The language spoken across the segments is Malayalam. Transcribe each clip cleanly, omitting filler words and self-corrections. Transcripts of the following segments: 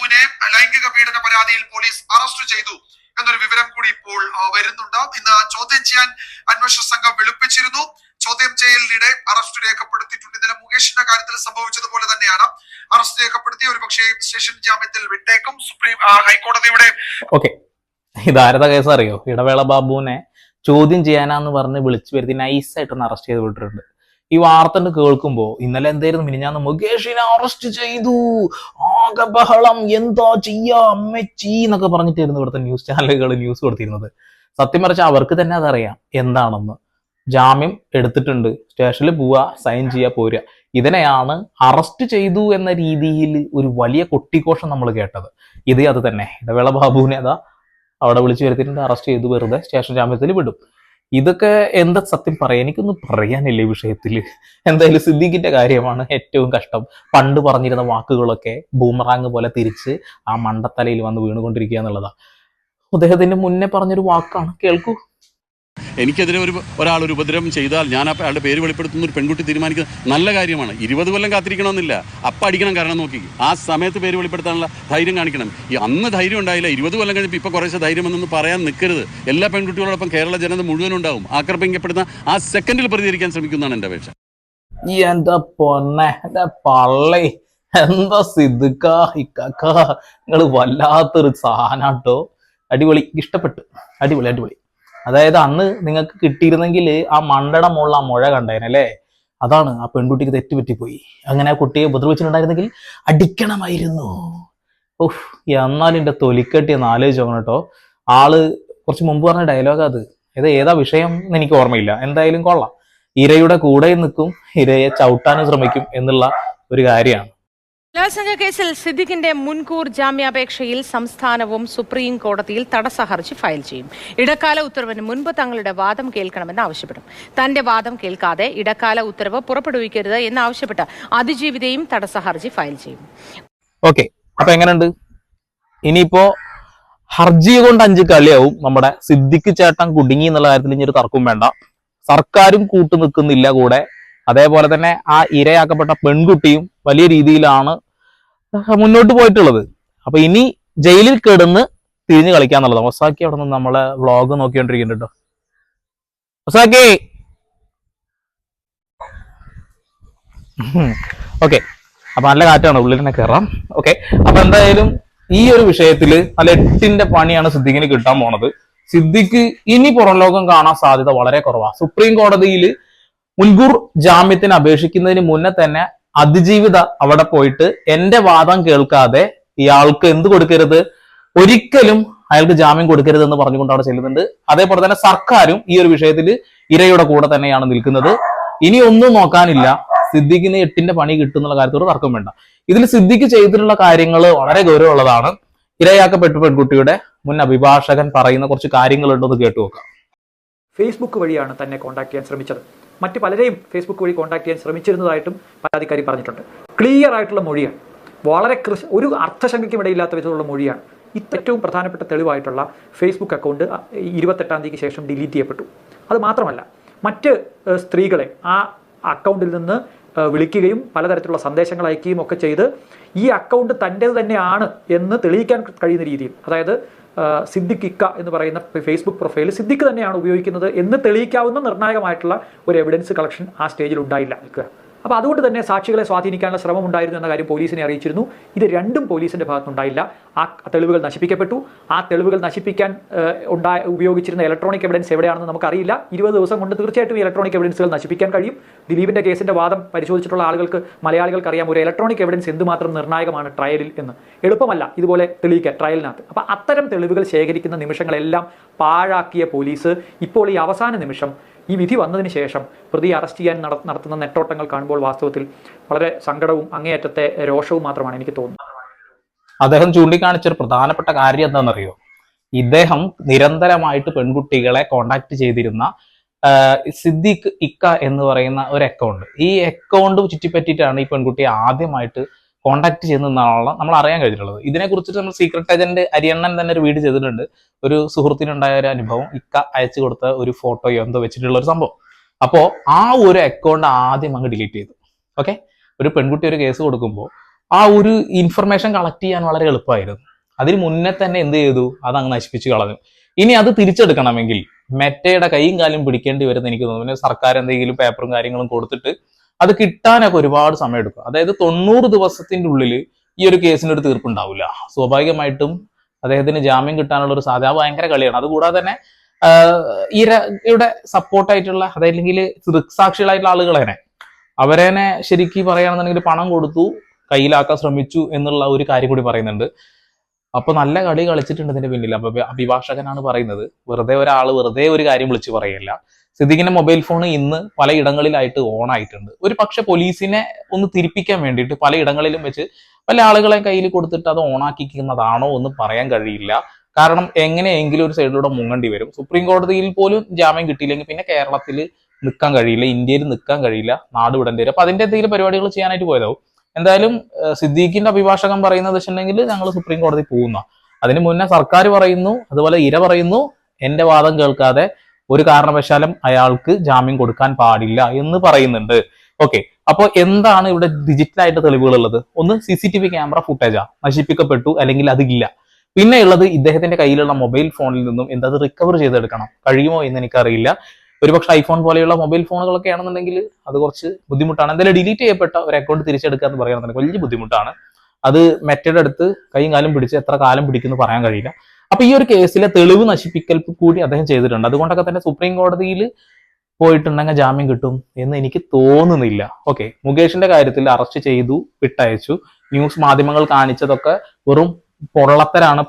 ബാബുവിനെ ലൈംഗിക പീഡന പരാതിയിൽ പോലീസ് അറസ്റ്റ് ചെയ്തു എന്നൊരു വിവരം കൂടി ഇപ്പോൾ വരുന്നുണ്ട്. ഇന്ന് ചോദ്യം ചെയ്യാൻ അന്വേഷണ സംഘം വിളിപ്പിച്ചിരുന്നു. ചോദ്യം ചെയ്യലിനിടെ അറസ്റ്റ് രേഖപ്പെടുത്തിയിട്ടുണ്ട്. ഇന്നലെ മുകേഷിന്റെ കാര്യത്തിൽ സംഭവിച്ചതുപോലെ തന്നെയാണ് അറസ്റ്റ് രേഖപ്പെടുത്തി ഒരുപക്ഷെ സ്റ്റേഷൻ ജാമ്യത്തിൽ വിട്ടേക്കും. ഹൈക്കോടതിയുടെ ഇതാരത കേസ് അറിയോ? ഇടവേള ബാബുവിനെ ചോദ്യം ചെയ്യാനാന്ന് പറഞ്ഞ് വിളിച്ചു വരുത്തി നൈസായിട്ടൊന്ന് അറസ്റ്റ് ചെയ്ത് വിട്ടിട്ടുണ്ട്. ഈ വാർത്ത കേൾക്കുമ്പോ ഇന്നലെ എന്തായിരുന്നു മിനിഞ്ഞാന്ന് മുകേഷിനെ അറസ്റ്റ് ചെയ്തു, ആകെ ബഹളം, എന്താ ചെയ്യാ അമ്മച്ചി എന്നൊക്കെ പറഞ്ഞിട്ടായിരുന്നു ഇവിടുത്തെ ന്യൂസ് ചാനലുകൾ ന്യൂസ് കൊടുത്തിരുന്നത്. സത്യം പറഞ്ഞാൽ അവർക്ക് തന്നെ അതറിയാം എന്താണെന്ന്. ജാമ്യം എടുത്തിട്ടുണ്ട്, സ്റ്റേഷനിൽ പോവുക, സൈൻ ചെയ്യുക, പോരുക. ഇതിനെയാണ് അറസ്റ്റ് ചെയ്തു എന്ന രീതിയിൽ ഒരു വലിയ കൊട്ടിഘോഷം നമ്മൾ കേട്ടത്. ഇത് അത് തന്നെ. ഇടവേള ബാബുവിനെ അതാ അവിടെ വിളിച്ചു വരുത്തിയിട്ടുണ്ട്, അറസ്റ്റ് ചെയ്തു, വെറുതെ സ്റ്റേഷൻ ജാമ്യത്തിൽ വിടും. ഇതൊക്കെ എന്താ സത്യം പറയാം, എനിക്കൊന്നും പറയാനില്ല ഈ വിഷയത്തിൽ. എന്തായാലും സിദ്ദീഖിന്റെ കാര്യമാണ് ഏറ്റവും കഷ്ടം. പണ്ട് പറഞ്ഞിരുന്ന വാക്കുകളൊക്കെ ബൂമറാങ് പോലെ തിരിച്ച് ആ മണ്ടത്തലയിൽ വന്ന് വീണുകൊണ്ടിരിക്കുക എന്നുള്ളതാ. അദ്ദേഹത്തിന്റെ മുന്നേ പറഞ്ഞൊരു വാക്കാണ്, കേൾക്കൂ. എനിക്കെതിരെ ഒരാൾ ഒരു ഉപദ്രവം ചെയ്താൽ ഞാൻ അയാളുടെ പേര് വെളിപ്പെടുത്തുന്ന ഒരു പെൺകുട്ടി തീരുമാനിക്കുന്നത് നല്ല കാര്യമാണ്. 20 കൊല്ലം കാത്തിരിക്കണമെന്നില്ല, അപ്പം അടിക്കണം കാരണം നോക്കി ആ സമയത്ത് പേര് വെളിപ്പെടുത്താനുള്ള ധൈര്യം കാണിക്കണം. അന്ന് ധൈര്യം ഉണ്ടായില്ല, 20 കൊല്ലം കഴിഞ്ഞപ്പോൾ ഇപ്പോൾ കുറേശ്ശെ ധൈര്യമെന്നൊന്നും പറയാൻ നിൽക്കരുത്. എല്ലാ പെൺകുട്ടികളോടൊപ്പം കേരള ജനത മുഴുവൻ ഉണ്ടാവും. ആക്രമിക്കപ്പെടുന്ന ആ സെക്കൻഡിൽ പ്രതികരിക്കാൻ ശ്രമിക്കുന്നതാണ് എൻ്റെ അപേക്ഷ. എന്താ പൊന്നെ, എന്താ പള്ളി, എന്താ സിദ്ദിഖ ഇക്കാക്ക, നിങ്ങൾ വല്ലാത്തൊരു സാധനാട്ടോ. അടിപൊളി, ഇഷ്ടപ്പെട്ടു, അടിപൊളി അടിപൊളി. അതായത് അന്ന് നിങ്ങൾക്ക് കിട്ടിയിരുന്നെങ്കിൽ ആ മണ്ടയുടെ മുകളിൽ ആ മുഴ കണ്ടേനല്ലേ, അതാണ്. ആ പെൺകുട്ടിക്ക് തെറ്റുപറ്റിപ്പോയി. അങ്ങനെ ആ കുട്ടിയെ ഉപദ്രവിച്ചിട്ടുണ്ടായിരുന്നെങ്കിൽ അടിക്കണമായിരുന്നു. ഓഹ്, എന്നാലും എൻ്റെ തൊലിക്കെട്ടി എന്ന് ആലോചിച്ച് നോക്കണം കേട്ടോ. ആള് കുറച്ച് മുമ്പ് പറഞ്ഞ ഡയലോഗ് അത്. ഏതാ വിഷയം എന്ന് എനിക്ക് ഓർമ്മയില്ല. എന്തായാലും കൊള്ളാം. ഇരയുടെ കൂടെ നിൽക്കും, ഇരയെ ചവിട്ടാനും ശ്രമിക്കും എന്നുള്ള ഒരു കാര്യമാണ്. ബലാത്സംഗ കേസിൽ സിദ്ദിഖിന്റെ മുൻകൂർ ജാമ്യാപേക്ഷയിൽ സംസ്ഥാനവും സുപ്രീം കോടതിയിൽ തടസ്സ ഹർജി ഫയൽ ചെയ്യും. ഇടക്കാല ഉത്തരവിന് മുൻപ് തങ്ങളുടെ വാദം കേൾക്കണമെന്ന് ആവശ്യപ്പെടും. തന്റെ വാദം കേൾക്കാതെ ഇടക്കാല ഉത്തരവ് പുറപ്പെടുവിക്കരുത് എന്നാവശ്യപ്പെട്ട് അതിജീവിതയും തടസ്സ ഹർജി ഫയൽ ചെയ്യും. ഓക്കെ, അപ്പൊ എങ്ങനെയുണ്ട്? ഇനിയിപ്പോ ഹർജി കൊണ്ട് 5 കളിയാവും. നമ്മുടെ സിദ്ദിഖ് ചേട്ടൻ കുടുങ്ങി എന്നുള്ള കാര്യത്തിൽ ഇനി ഒരു തർക്കവും വേണ്ട. സർക്കാരും കൂട്ടു നിൽക്കുന്നില്ല കൂടെ. അതേപോലെ തന്നെ ആ ഇരയാക്കപ്പെട്ട പെൺകുട്ടിയും വലിയ രീതിയിലാണ് മുന്നോട്ട് പോയിട്ടുള്ളത്. അപ്പൊ ഇനി ജയിലിൽ കിടന്ന് തിരിഞ്ഞു കളിക്കാന്നുള്ളത്. ഒസാക്കി അവിടെ നിന്ന് നമ്മളെ വ്ളോഗ് നോക്കിക്കൊണ്ടിരിക്കുന്നുണ്ട് കേട്ടോ. ഒസാക്കി ഓക്കെ, അപ്പൊ നല്ല കാറ്റാണ്, ഉള്ളിൽ തന്നെ കയറാം. ഓക്കെ, അപ്പൊ എന്തായാലും ഈ ഒരു വിഷയത്തില് നല്ല 8ന്റെ പണിയാണ് സിദ്ദിഖിന് കിട്ടാൻ പോണത്. സിദ്ദിഖ് ഇനി പുറം ലോകം കാണാൻ സാധ്യത വളരെ കുറവാണ്. സുപ്രീം കോടതിയിൽ മുൻകൂർ ജാമ്യത്തിന് അപേക്ഷിക്കുന്നതിന് മുന്നേ തന്നെ അതിജീവിത അവിടെ പോയിട്ട് എന്റെ വാദം കേൾക്കാതെ ഇയാൾക്ക് എന്ത് കൊടുക്കരുത്, ഒരിക്കലും അയാൾക്ക് ജാമ്യം കൊടുക്കരുത് എന്ന് പറഞ്ഞുകൊണ്ട് അവിടെ ചെല്ലുന്നുണ്ട്. അതേപോലെ തന്നെ സർക്കാരും ഈ ഒരു വിഷയത്തിൽ ഇരയുടെ കൂടെ തന്നെയാണ് നിൽക്കുന്നത്. ഇനി ഒന്നും നോക്കാനില്ല, സിദ്ദിഖിന് 8ന്റെ പണി കിട്ടുന്നുള്ള കാര്യത്തോട് തർക്കം വേണ്ട. ഇതിൽ സിദ്ദിഖ് ചെയ്തിട്ടുള്ള കാര്യങ്ങൾ വളരെ ഗൗരവമുള്ളതാണ്. ഇരയാക്കപ്പെട്ട പെൺകുട്ടിയുടെ മുൻ അഭിഭാഷകൻ പറയുന്ന കുറച്ച് കാര്യങ്ങളുണ്ടെന്ന് കേട്ടു നോക്കാം. ഫേസ്ബുക്ക് വഴിയാണ് തന്നെ കോൺടാക്ട് ചെയ്യാൻ ശ്രമിച്ചത്. മറ്റ് പലരെയും ഫേസ്ബുക്ക് വഴി കോൺടാക്ട് ചെയ്യാൻ ശ്രമിച്ചിരുന്നതായിട്ടും പരാതിക്കാരി പറഞ്ഞിട്ടുണ്ട്. ക്ലിയർ ആയിട്ടുള്ള മൊഴിയാണ്, വളരെ ഒരു അർത്ഥശങ്കയ്ക്കും ഇടയില്ലാത്ത വിധമുള്ള മൊഴിയാണ്. ഏറ്റവും പ്രധാനപ്പെട്ട തെളിവായിട്ടുള്ള ഫേസ്ബുക്ക് അക്കൗണ്ട് 28-ാം തീയതിക്ക് ശേഷം ഡിലീറ്റ് ചെയ്യപ്പെട്ടു. അത് മാത്രമല്ല, മറ്റ് സ്ത്രീകളെ ആ അക്കൗണ്ടിൽ നിന്ന് വിളിക്കുകയും പലതരത്തിലുള്ള സന്ദേശങ്ങൾ അയക്കുകയും ഒക്കെ ചെയ്ത് ഈ അക്കൗണ്ട് തൻ്റേത് തന്നെയാണ് എന്ന് തെളിയിക്കാൻ കഴിയുന്ന രീതിയിൽ, അതായത് സിദ്ദിഖ് ഇക്ക എന്ന് പറയുന്ന ഫേസ്ബുക്ക് പ്രൊഫൈൽ സിദ്ദിഖ് തന്നെയാണ് ഉപയോഗിക്കുന്നത് എന്ന് തെളിയിക്കാവുന്ന നിർണായകമായിട്ടുള്ള ഒരു എവിഡൻസ് കളക്ഷൻ ആ സ്റ്റേജിൽ ഉണ്ടായില്ല. അപ്പോൾ അതുകൊണ്ട് തന്നെ സാക്ഷികളെ സ്വാധീനിക്കാനുള്ള ശ്രമം ഉണ്ടായിരുന്നു എന്ന കാര്യം പോലീസിനെ അറിയിച്ചിരുന്നു. ഇത് രണ്ടും പോലീസിന്റെ ഭാഗത്തുനിന്നുണ്ടായില്ല. ആ തെളിവുകൾ നശിപ്പിക്കപ്പെട്ടു. ആ തെളിവുകൾ നശിപ്പിക്കാൻ ഉപയോഗിച്ചിരുന്ന ഇലക്ട്രോണിക് എവിഡൻസ് എവിടെയാണെന്ന് നമുക്കറിയില്ല. 20 ദിവസം കൊണ്ട് തീർച്ചയായിട്ടും ഈ ഇലക്ട്രോണിക് എവിഡൻസുകൾ നശിപ്പിക്കാൻ കഴിയും. ദിലീപിന്റെ കേസിന്റെ വാദം പരിശോധിച്ചിട്ടുള്ള ആളുകൾക്ക്, മലയാളികൾക്ക് അറിയാം ഒരു ഇലക്ട്രോണിക് എവിഡൻസ് എന്തുമാത്രം നിർണായകമാണ് ട്രയലിൽ എന്ന്. എളുപ്പമല്ല ഇതുപോലെ തെളിയിക്കാൻ ട്രയലിനകത്ത്. അപ്പോൾ അത്തരം തെളിവുകൾ ശേഖരിക്കുന്ന നിമിഷങ്ങളെല്ലാം പാഴാക്കിയ പോലീസ് ഇപ്പോൾ ഈ അവസാന നിമിഷം ഈ വിധി വന്നതിന് ശേഷം പ്രതിയെ അറസ്റ്റ് ചെയ്യാൻ നടത്തുന്ന നെട്ടോട്ടങ്ങൾ കാണുമ്പോൾ വാസ്തവത്തിൽ വളരെ സങ്കടവും അങ്ങേയറ്റത്തെ രോഷവും മാത്രമാണ് എനിക്ക് തോന്നുന്നത്. അദ്ദേഹം ചൂണ്ടിക്കാണിച്ചൊരു പ്രധാനപ്പെട്ട കാര്യം എന്താണെന്നറിയോ? ഇദ്ദേഹം നിരന്തരമായിട്ട് പെൺകുട്ടികളെ കോണ്ടാക്ട് ചെയ്തിരുന്ന സിദ്ദിഖ് ഇക്ക എന്ന് പറയുന്ന ഒരു അക്കൗണ്ട്, ഈ അക്കൗണ്ട് ചുറ്റിപ്പറ്റിയിട്ടാണ് ഈ പെൺകുട്ടിയെ ആദ്യമായിട്ട് കോണ്ടാക്ട് ചെയ്യുന്നതാണ് നമ്മൾ അറിയാൻ കഴിഞ്ഞിട്ടുള്ളത്. ഇതിനെക്കുറിച്ചിട്ട് നമ്മൾ സീക്രട്ട് ഏജന്റ് അരിയണ്ണൻ തന്നെ ഒരു വീഡിയോ ചെയ്തിട്ടുണ്ട്. ഒരു സുഹൃത്തിനുണ്ടായ ഒരു അനുഭവം, ഇക്ക അയച്ചു കൊടുത്ത ഒരു ഫോട്ടോയോ എന്തോ വെച്ചിട്ടുള്ള ഒരു സംഭവം. അപ്പോൾ ആ ഒരു അക്കൗണ്ട് ആദ്യം അങ്ങ് ഡിലീറ്റ് ചെയ്തു. ഓക്കെ, ഒരു പെൺകുട്ടി ഒരു കേസ് കൊടുക്കുമ്പോൾ ആ ഒരു ഇൻഫർമേഷൻ കളക്ട് ചെയ്യാൻ വളരെ എളുപ്പമായിരുന്നു. അതിന് മുന്നേ തന്നെ എന്ത് ചെയ്തു, അത് അങ്ങ് നശിപ്പിച്ചു കളഞ്ഞു. ഇനി അത് തിരിച്ചെടുക്കണമെങ്കിൽ മെറ്റയുടെ കൈയും കാലും പിടിക്കേണ്ടി വരുന്ന എനിക്ക് തോന്നുന്നു. സർക്കാർ എന്തെങ്കിലും പേപ്പറും കാര്യങ്ങളും കൊടുത്തിട്ട് അത് കിട്ടാനൊക്കെ ഒരുപാട് സമയം എടുക്കും. അതായത് 90 ദിവസത്തിന്റെ ഉള്ളിൽ ഈ ഒരു കേസിന് ഒരു തീർപ്പുണ്ടാവില്ല. സ്വാഭാവികമായിട്ടും അദ്ദേഹത്തിന് ജാമ്യം കിട്ടാനുള്ള ഒരു സാധ്യത ഭയങ്കര കളിയാണ്. അതുകൂടാതെ തന്നെ ഇരയുടെ സപ്പോർട്ടായിട്ടുള്ള അതല്ലെങ്കിൽ ദൃക്സാക്ഷികളായിട്ടുള്ള ആളുകളെ അവരെന്നെ ശരിക്കും പറയുകയാണെന്നുണ്ടെങ്കിൽ പണം കൊടുത്തു കയ്യിലാക്കാൻ ശ്രമിച്ചു എന്നുള്ള ഒരു കാര്യം കൂടി പറയുന്നുണ്ട്. അപ്പൊ നല്ല കളി കളിച്ചിട്ടുണ്ട് ഇതിന്റെ പിന്നിൽ. അപ്പൊ അഭിഭാഷകനാണ് പറയുന്നത്, വെറുതെ ഒരു കാര്യം വിളിച്ചു പറയല്ല. സിദ്ദീഖിന്റെ മൊബൈൽ ഫോൺ ഇന്ന് പല ഇടങ്ങളിലായിട്ട് ഓൺ ആയിട്ടുണ്ട്. ഒരു പക്ഷെ പോലീസിനെ ഒന്ന് തിരിപ്പിക്കാൻ വേണ്ടിയിട്ട് പല ഇടങ്ങളിലും വെച്ച് പല ആളുകളെ കയ്യിൽ കൊടുത്തിട്ട് അത് ഓണാക്കിക്കുന്നതാണോ എന്ന് പറയാൻ കഴിയില്ല. കാരണം എങ്ങനെയെങ്കിലും ഒരു സൈഡിലൂടെ മുങ്ങേണ്ടി വരും. സുപ്രീം കോടതിയിൽ പോലും ജാമ്യം കിട്ടിയില്ലെങ്കിൽ പിന്നെ കേരളത്തിൽ നിൽക്കാൻ കഴിയില്ല, ഇന്ത്യയിൽ നിൽക്കാൻ കഴിയില്ല, നാട് വിടേണ്ടി വരും. അപ്പൊ അതിന്റെ എന്തെങ്കിലും പരിപാടികൾ ചെയ്യാനായിട്ട് പോയതാവും. എന്തായാലും സിദ്ദീഖിന്റെ അഭിഭാഷകൻ പറയുന്നത് വെച്ചിട്ടുണ്ടെങ്കിൽ ഞങ്ങൾ സുപ്രീം കോടതി പോകുന്ന, അതിന് മുന്നേ സർക്കാർ പറയുന്നു, അതുപോലെ ഇര പറയുന്നു, എന്റെ വാദം കേൾക്കാതെ ഒരു കാരണവശാലും അയാൾക്ക് ജാമ്യം കൊടുക്കാൻ പാടില്ല എന്ന് പറയുന്നുണ്ട്. ഓക്കെ, അപ്പൊ എന്താണ് ഇവിടെ ഡിജിറ്റലായിട്ട് തെളിവുകൾ ഉള്ളത്? ഒന്ന് CCTV ക്യാമറ ഫുട്ടേജാ നശിപ്പിക്കപ്പെട്ടു, അല്ലെങ്കിൽ അതില്ല. പിന്നെ ഉള്ളത് ഇദ്ദേഹത്തിന്റെ കയ്യിലുള്ള മൊബൈൽ ഫോണിൽ നിന്നും എന്താ റിക്കവർ ചെയ്തെടുക്കണം, കഴിയുമോ എന്ന് എനിക്കറിയില്ല. ഒരുപക്ഷെ ഐഫോൺ പോലെയുള്ള മൊബൈൽ ഫോണുകളൊക്കെ ആണെന്നുണ്ടെങ്കിൽ അത് കുറച്ച് ബുദ്ധിമുട്ടാണ്. എന്തായാലും ഡിലീറ്റ് ചെയ്യപ്പെട്ട ഒരു അക്കൗണ്ട് തിരിച്ചെടുക്കുക എന്ന് പറയുന്നത് വലിയ ബുദ്ധിമുട്ടാണ്. അത് മെറ്റയുടെ അടുത്ത് കൈയും കാലും പിടിച്ച് എത്ര കാലം പിടിക്കുമെന്ന് പറയാൻ കഴിയില്ല. അപ്പൊ ഈ ഒരു കേസിലെ തെളിവ് നശിപ്പിക്കൽ കൂടി അദ്ദേഹം ചെയ്തിട്ടുണ്ട്. അതുകൊണ്ടൊക്കെ തന്നെ സുപ്രീം കോടതിയിൽ പോയിട്ടുണ്ടെങ്കിൽ ജാമ്യം കിട്ടും എന്ന് എനിക്ക് തോന്നുന്നില്ല. ഓക്കെ, മുകേഷിന്റെ കാര്യത്തിൽ അറസ്റ്റ് ചെയ്തു, വിട്ടയച്ചു. ന്യൂസ് മാധ്യമങ്ങൾ കാണിച്ചതൊക്കെ വെറും പോഴത്തരാണ്,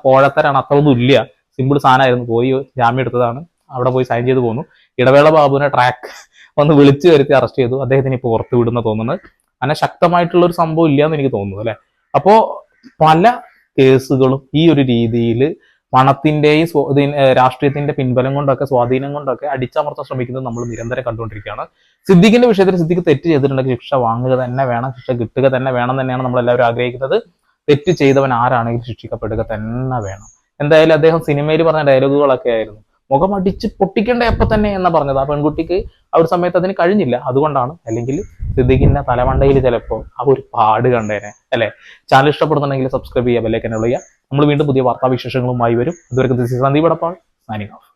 അത്രയൊന്നും ഇല്ല. സിമ്പിൾ സാധനമായിരുന്നു, പോയി ജാമ്യം എടുത്തതാണ്, അവിടെ പോയി സൈൻ ചെയ്ത് പോന്നു. ഇടവേള ബാബുവിനെ ട്രാക്ക് ഒന്ന് വിളിച്ചു വരുത്തി അറസ്റ്റ് ചെയ്തു. അദ്ദേഹത്തിന് ഇപ്പോൾ പുറത്തു വിടുന്ന തോന്നുന്നത്. അങ്ങനെ ശക്തമായിട്ടുള്ള ഒരു സംഭവം ഇല്ല എന്ന് എനിക്ക് തോന്നുന്നു അല്ലെ. അപ്പോ പല കേസുകളും ഈ ഒരു രീതിയിൽ പണത്തിന്റെയും രാഷ്ട്രീയത്തിന്റെ പിൻബലം കൊണ്ടൊക്കെ സ്വാധീനം കൊണ്ടൊക്കെ അടിച്ചമർത്താൻ ശ്രമിക്കുന്നത് നമ്മൾ നിരന്തരം കണ്ടുകൊണ്ടിരിക്കുകയാണ്. സിദ്ദീഖിന്റെ വിഷയത്തിൽ സിദ്ദീഖ് തെറ്റ് ചെയ്തിട്ടുണ്ടെങ്കിൽ ശിക്ഷ വാങ്ങുക തന്നെ വേണം, ശിക്ഷ കിട്ടുക തന്നെ വേണം തന്നെയാണ് നമ്മൾ എല്ലാവരും ആഗ്രഹിക്കുന്നത്. തെറ്റ് ചെയ്തവൻ ആരാണെങ്കിലും ശിക്ഷിക്കപ്പെടുക തന്നെ വേണം. എന്തായാലും അദ്ദേഹം സിനിമയിൽ പറഞ്ഞ ഡയലോഗുകളൊക്കെ ആയിരുന്നു, മുഖം അടിച്ച് പൊട്ടിക്കേണ്ട എപ്പോൾ തന്നെ എന്നാ പറഞ്ഞത്. ആ പെൺകുട്ടിക്ക് ആ ഒരു സമയത്ത് അതിന് കഴിഞ്ഞില്ല, അതുകൊണ്ടാണ്. അല്ലെങ്കിൽ സിദ്ദീഖിന്റെ തലമണ്ടയിൽ ചിലപ്പോൾ ആ ഒരു പാട് കണ്ടേനെ അല്ലെ. ചാനൽ ഇഷ്ടപ്പെടുന്നുണ്ടെങ്കിൽ സബ്സ്ക്രൈബ് ചെയ്യുക, ബെല്ലൈക്കൻ ചെയ്യുക. നമ്മൾ വീണ്ടും പുതിയ വാർത്താവിശേഷങ്ങളുമായി വരും. അതുവരെ സന്ദീപ് എടപ്പാൾ സൈനിങ് ഓഫ്.